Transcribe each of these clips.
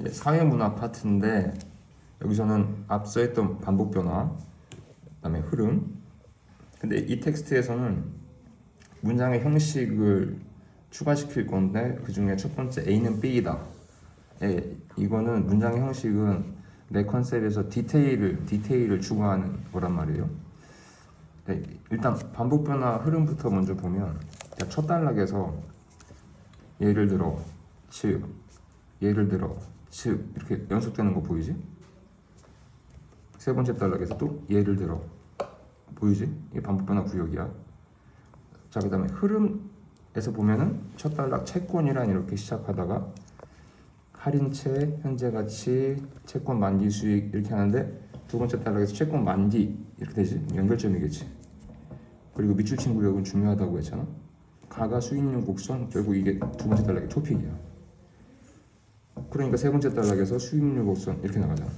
사회문화 파트인데 여기서는 앞서 했던 반복 변화, 그다음에 흐름. 근데 이 텍스트에서는 문장의 형식을 추가시킬 건데 그 중에 첫 번째 A는 B이다. 이거는 문장의 형식은 내 컨셉에서 디테일을 추가하는 거란 말이에요. 일단 반복 변화 흐름부터 먼저 보면 첫 단락에서 예를 들어 즉 이렇게 연속되는 거 보이지? 세 번째 단락에서 또 예를 들어 보이지? 이게 반복 변화 구역이야. 자, 그 다음에 흐름에서 보면은 첫 단락 채권이란 이렇게 시작하다가 할인채, 현재 가치, 채권 만기 수익 이렇게 하는데 두 번째 단락에서 채권 만기 이렇게 되지? 연결점이겠지. 그리고 밑줄친 구역은 중요하다고 했잖아. 가가 수익률 곡선, 결국 이게 두 번째 단락의 토픽이야. 그러니까 세 번째 단락에서 수익률 곡선 이렇게 나가잖아.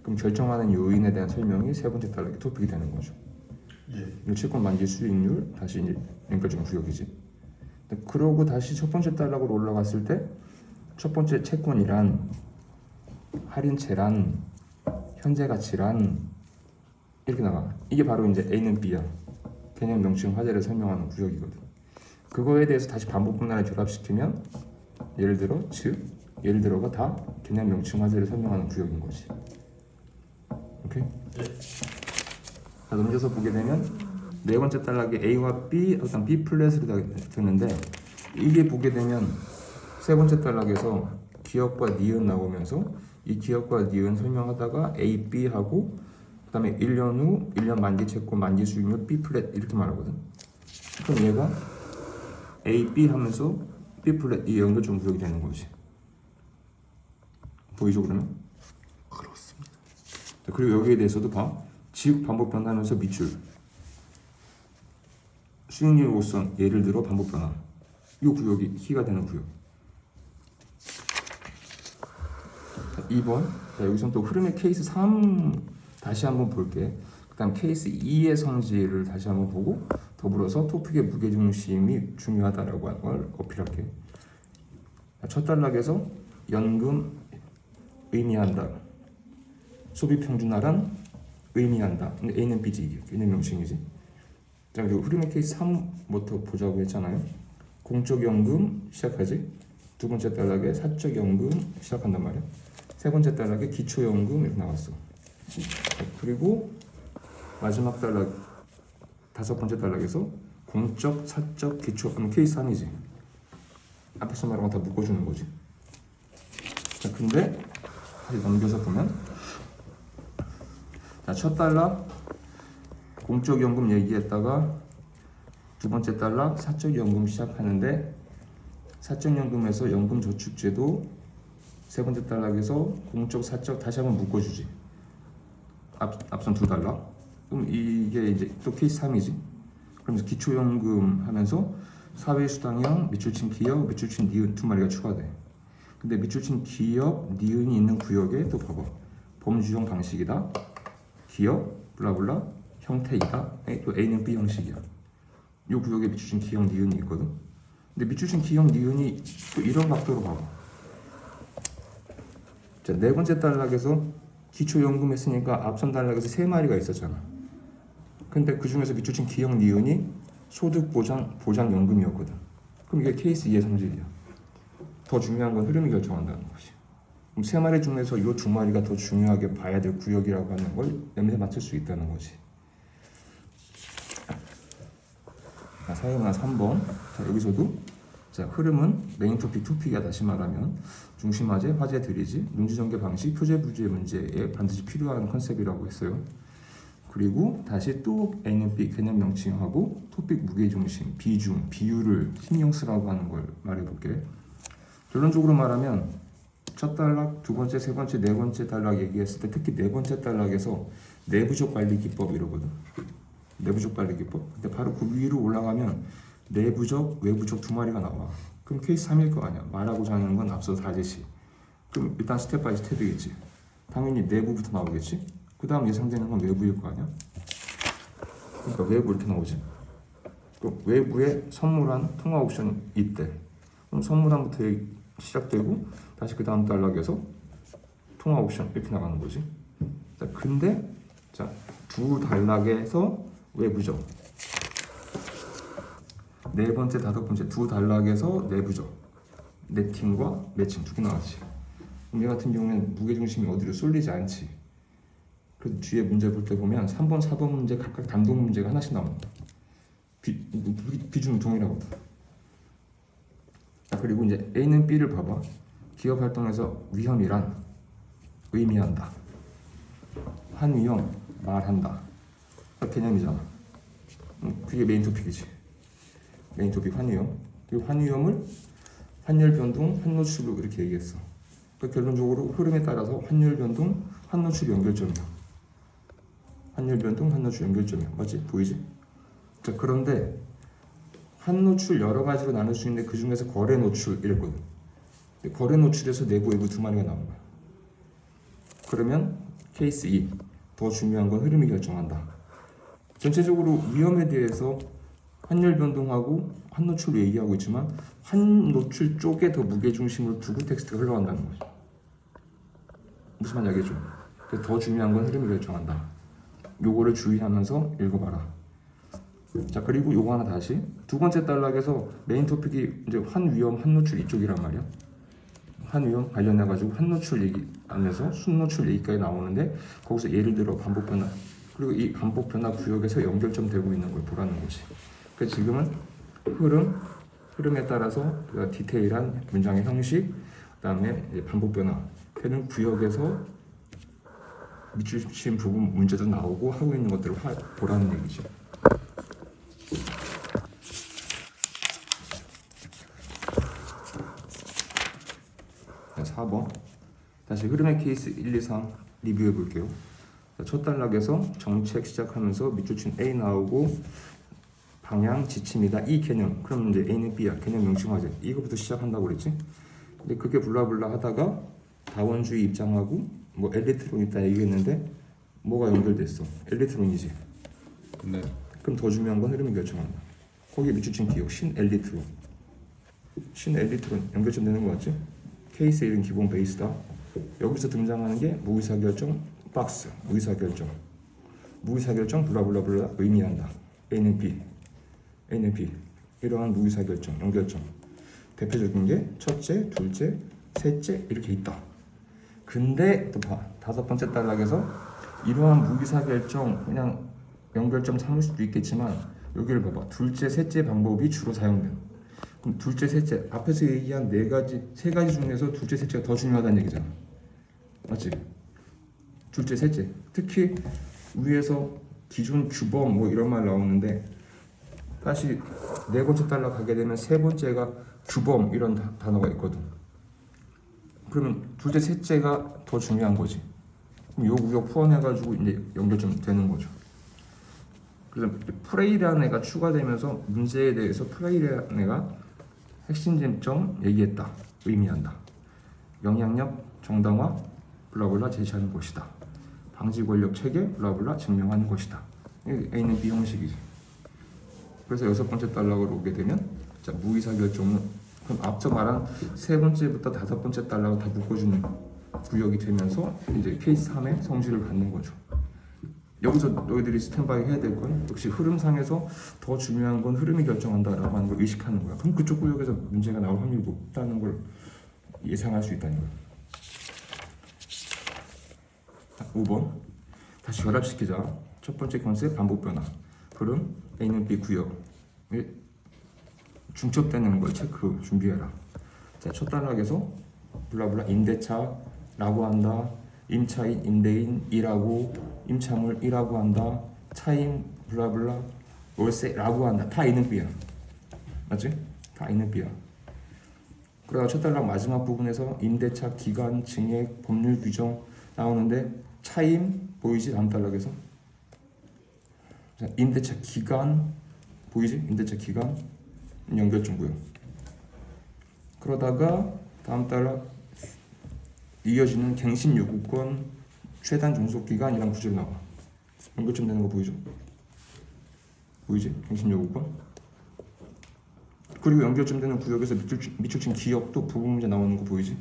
그럼 결정하는 요인에 대한 설명이 세 번째 단락의 토픽이 되는 거죠. 채권 만기 수익률 다시 이제 연결점 구역이지. 그러고 다시 첫 번째 단락으로 올라갔을 때 첫 번째 채권이란 할인채란 현재 가치란 이렇게 나가. 이게 바로 이제 A는 B야. 개념 명칭 화제를 설명하는 구역이거든. 그거에 대해서 다시 반복 분할을 결합시키면 예를 들어가 다 개념 명칭 화제를 설명하는 구역인 거지. 오케이? 자, 넘겨서 보게 되면 네 번째 단락에 A와 B, 어떤 B 플랫으로 되는데 이게 보게 되면 세 번째 단락에서 기업과 니은 나오면서 이 기업과 니은 설명하다가 A, B 하고 그 다음에 1년 후 1년 만기 채권 만기 수익률 B 플랫 이렇게 말하거든. 그럼 얘가 A, B 하면서 B 플랫 이 연결점 구역이 되는 거지. 보이죠 그러면? 그렇습니다. 그리고 여기에 대해서도 봐. 즉 반복 변화하면서 밑줄 수익률 곡선 예를 들어 반복 변화 이 구역이 키가 되는 구역. 2번. 자, 여기서 또 흐름의 케이스 3 다시 한번 볼게. 그 다음 케이스 2의 성질을 다시 한번 보고 더불어서 토픽의 무게중심이 중요하다라고 하는 걸 어필할게. 첫 단락에서 연금 의미한다. 소비평준화란 의미한다. 근데 A는 B지 이게 개념 명칭이지. 자, 그리고 흐름의 케이스 3부터 보자고 했잖아요. 공적연금 시작하지. 두 번째 단락에 사적연금 시작한단 말이야. 세 번째 단락에 기초연금 이렇게 나왔어. 그리고 마지막 단락 다섯 번째 단락에서 공적, 사적, 기초 케이스 3이지. 앞에서 말한 거 다 묶어주는 거지. 자, 근데 다시 넘겨서 보면 자, 첫 단락 공적연금 얘기했다가 두 번째 단락 사적연금 시작하는데 사적연금에서 연금저축제도 세 번째 단락에서 공적, 사적 다시 한번 묶어주지. 앞선 두 단락. 그럼 이게 이제 또 케이스 3이지. 그러면서 기초연금 하면서 사회수당형, 밑줄친 기업, 밑줄친 니은 두 마리가 추가돼. 근데 밑줄친 기업, 니은이 있는 구역에 또 봐봐. 범주형 방식이다. 기업, 블라블라, 형태이다. 또 A는 B 형식이야. 이 구역에 밑줄친 기억, 니은이 있거든. 근데 밑줄친 기억, 니은이 또 이런 각도로 봐봐. 자, 네 번째 단락에서 기초연금 했으니까 앞선 단락에서 세 마리가 있었잖아. 근데 그 중에서 밑줄친 기억, 니은이 소득보장연금이었거든. 그럼 이게 케이스 2의 성질이야. 더 중요한 건 흐름이 결정한다는 것이. 그럼 세 마리 중에서 이 두 마리가 더 중요하게 봐야 될 구역이라고 하는 걸 냄새 맡을 수 있다는 거지. 자, 사회문화 3번. 자, 여기서도 자, 흐름은 메인 토픽이야. 다시 말하면 중심화제, 화제들이지. 문제전개 방식, 표제부재 문제에 반드시 필요한 컨셉이라고 했어요. 그리고 다시 또 A는 B 개념 명칭하고 토픽 무게중심, 비중, 비율을 신경 쓰라고 하는 걸 말해볼게. 결론적으로 말하면 첫 단락, 두 번째, 세 번째, 네 번째 단락 얘기했을 때 특히 네 번째 단락에서 내부적 관리 기법 이러거든. 내부적 관리 기법. 근데 바로 그 위로 올라가면 내부적, 외부적 두 마리가 나와. 그럼 케이스 3일 거 아니야. 말하고자 하는 건 앞서 다제시. 그럼 일단 스텝 바이 스텝이겠지. 당연히 내부부터 나오겠지. 그 다음 예상되는 건 외부일 거 아니야. 그러니까 외부 이렇게 나오지. 그 외부에 선물한 통화 옵션이 있대. 그럼 선물한부터 시작되고 다시 그 다음 단락에서 통화 옵션 이렇게 나가는 거지. 자, 근데 자, 두 단락에서 외부적, 네 번째, 다섯 번째 두 단락에서 내부적, 네팅과 매칭 두 개 나왔지. 그럼 얘 같은 경우에는 무게중심이 어디로 쏠리지 않지. 그 뒤에 문제 볼 때 보면 3번, 4번 문제 각각 단독 문제가 하나씩 나옵니다. 비중 동일하거든. 그리고 이제 A는 B를 봐봐. 기업 활동에서 위험이란 의미한다. 환위험 말한다. 개념이잖아. 그게 메인 토픽이지. 메인 토픽 환위험. 이 환위험을 환율 변동, 환노출로 이렇게 얘기했어. 그러니까 결론적으로 흐름에 따라서 환율 변동, 환노출 연결점이야. 환율 변동, 환노출 연결점이야. 맞지? 보이지? 자, 그런데 환노출 여러 가지로 나눌 수 있는데 그 중에서 거래 노출 이랬거든. 거래 노출에서 내부 외부 두 마리가 나온 거야. 그러면 케이스 2, 더 중요한 건 흐름이 결정한다. 전체적으로 위험에 대해서 환율 변동하고 환노출로 얘기하고 있지만 환노출 쪽에 더 무게중심을 두고 텍스트가 흘러간다는 거죠. 무슨 말인지 알겠죠? 그래서 더 중요한 건 흐름이 결정한다. 요거를 주의하면서 읽어봐라. 자, 그리고 요거 하나 다시 두 번째 단락에서 메인 토픽이 이제 환위험, 환노출 이쪽이란 말이야. 환위험 관련해가지고 환노출 얘기 안에서 순노출 얘기까지 나오는데 거기서 예를 들어 반복 변화, 그리고 이 반복 변화 구역에서 연결점 되고 있는 걸 보라는 거지. 그래서 지금은 흐름에 따라서 디테일한 문장의 형식, 그다음에 반복 변화 되는 구역에서 미치신 부분 문제도 나오고 하고 있는 것들을 보라는 얘기죠. 4번 다시 흐름의 케이스 1, 2, 3 리뷰해 볼게요. 첫 단락에서 정책 시작하면서 밑줄 친 A 나오고 방향 지침이다 이 개념. 그럼 이제 A는 B야. 개념 명칭화제. 이거부터 시작한다고 그랬지. 근데 그게 블라블라 하다가 다원주의 입장하고 뭐 엘리트론 있다 얘기했는데 뭐가 연결됐어? 엘리트론이지. 네. 그럼 더 중요한 건 흐름이 결정한다. 거기에 밑줄 친 기억 신 엘리트론. 신 엘리트론 연결점 되는 거 같지? 케이스 1은 기본 베이스다. 여기서 등장하는 게 무의사결정 박스, 무의사결정 블라블라블라 의미한다. A는 B, A는 B. 이러한 무의사결정, 연결점. 대표적인 게 첫째, 둘째, 셋째 이렇게 있다. 근데 또 봐. 다섯 번째 단락에서 이러한 무의사결정 그냥 연결점 삼을 수도 있겠지만 여기를 봐봐. 둘째, 셋째 방법이 주로 사용된. 그럼 둘째, 셋째 앞에서 얘기한 세 가지 중에서 둘째, 셋째가 더 중요하다는 얘기잖아. 맞지? 둘째, 셋째. 특히 위에서 기존 규범 뭐 이런 말 나오는데 다시 네 번째 단락 가게 되면 세 번째가 규범 이런 단어가 있거든. 그러면 둘째, 셋째가 더 중요한 거지. 그럼 요 구역 포함해가지고 이제 연결점 되는 거죠. 그래서 프레이라는 애가 추가되면서 문제에 대해서 프레이라는 애가 핵심 쟁점 얘기했다. 의미한다. 영향력 정당화 블라블라 제시하는 것이다. 방지 권력 체계 블라블라 증명하는 것이다. A는 B 형식이지. 그래서 여섯 번째 단락으로 오게 되면 자, 무의사결정은 그럼 앞서 말한 세 번째부터 다섯 번째 단락을 다 묶어주는 구역이 되면서 이제 케이스 3의 성질을 갖는 거죠. 여기서 너희들이 스탠바이 해야 될 건 역시 흐름상에서 더 중요한 건 흐름이 결정한다라고 하는 걸 의식하는 거야. 그럼 그쪽 구역에서 문제가 나올 확률이 높다는 걸 예상할 수 있다는 거야. 5번 다시 결합시키자. 첫 번째 컨셉 반복 변화. 흐름 A는 B 구역에 중첩되는 걸 체크 준비해라. 자, 첫 단락에서 블라블라 임대차라고 한다. 임차인 임대인이라고 임차물이라고 한다. 차임 블라블라 월세라고 한다. 다 A는 B야. 맞지? 다 A는 B야. 그러다가 첫 단락 마지막 부분에서 임대차 기간 증액 법률 규정 나오는데 차임 보이지? 다음 단락에서 자, 임대차 기간 보이지? 임대차 기간 연결점 구역. 그러다가 다음 단락 이어지는 갱신 요구권 최단 종속 기간이란 구절 나와. 연결점 되는 거 보이죠? 보이지? 갱신 요구권. 그리고 연결점 되는 구역에서 밑줄 친 기역도 부분 문제 나오는 거 보이지?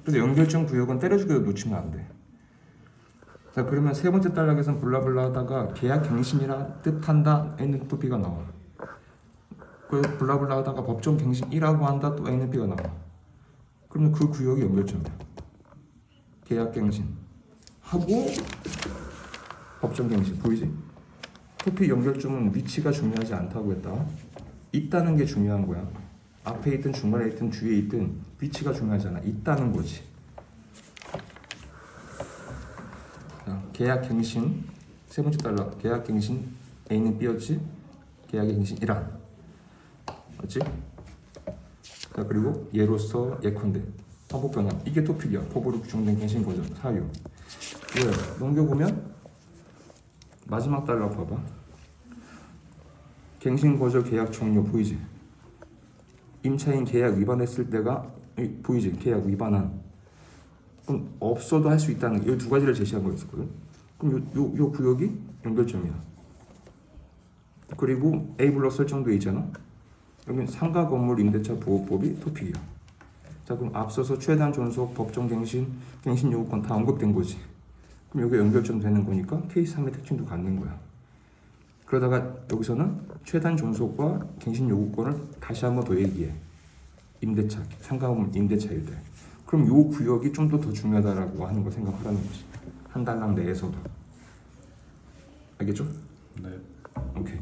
그래서 연결점 구역은 때려주기도 놓치면 안 돼. 자, 그러면 세 번째 단락에서는 블라블라 하다가 계약 갱신이라 뜻한다 NP가 나와. 그 블라블라 하다가 법정 갱신이라고 한다 또 NP가 나와. 그러면 그 구역이 연결점이야. 계약 갱신 하고 법정 갱신 보이지? 토픽 연결점은 위치가 중요하지 않다고 했다. 있다는 게 중요한 거야. 앞에 있든 중간에 있든 뒤에 있든 위치가 중요하지 않아. 있다는 거지. 자, 계약 갱신 세 번째 단락 계약 갱신 A는 B였지? 계약의 갱신이란 맞지? 자, 그리고 예로서 예컨대 반복 변환 이게 토픽이야. 포부로 규정된 갱신 거죠. 사유. 왜? 넘겨보면 마지막 단락 봐봐. 갱신 거절 계약 종료 보이지? 임차인 계약 위반했을 때가 보이지? 계약 위반한. 그럼 없어도 할 수 있다는 이 두 가지를 제시한 거였었거든. 그럼 요 구역이 연결점이야. 그리고 A 블록 설정돼 있잖아. 여기 상가 건물 임대차 보호법이 토픽이야. 자, 그럼 앞서서 최단 존속, 법정 갱신, 갱신 요구권 다 언급된 거지. 그럼 여기 연결점 되는 거니까 케이스 3의 특징도 갖는 거야. 그러다가 여기서는 최단 존속과 갱신 요구권을 다시 한번 더 얘기해. 임대차, 상가 건물 임대차일 때. 그럼 요 구역이 좀 더 중요하다라고 하는 거 생각하라는 거지. 한 단락 내에서도. 알겠죠? 네. 오케이.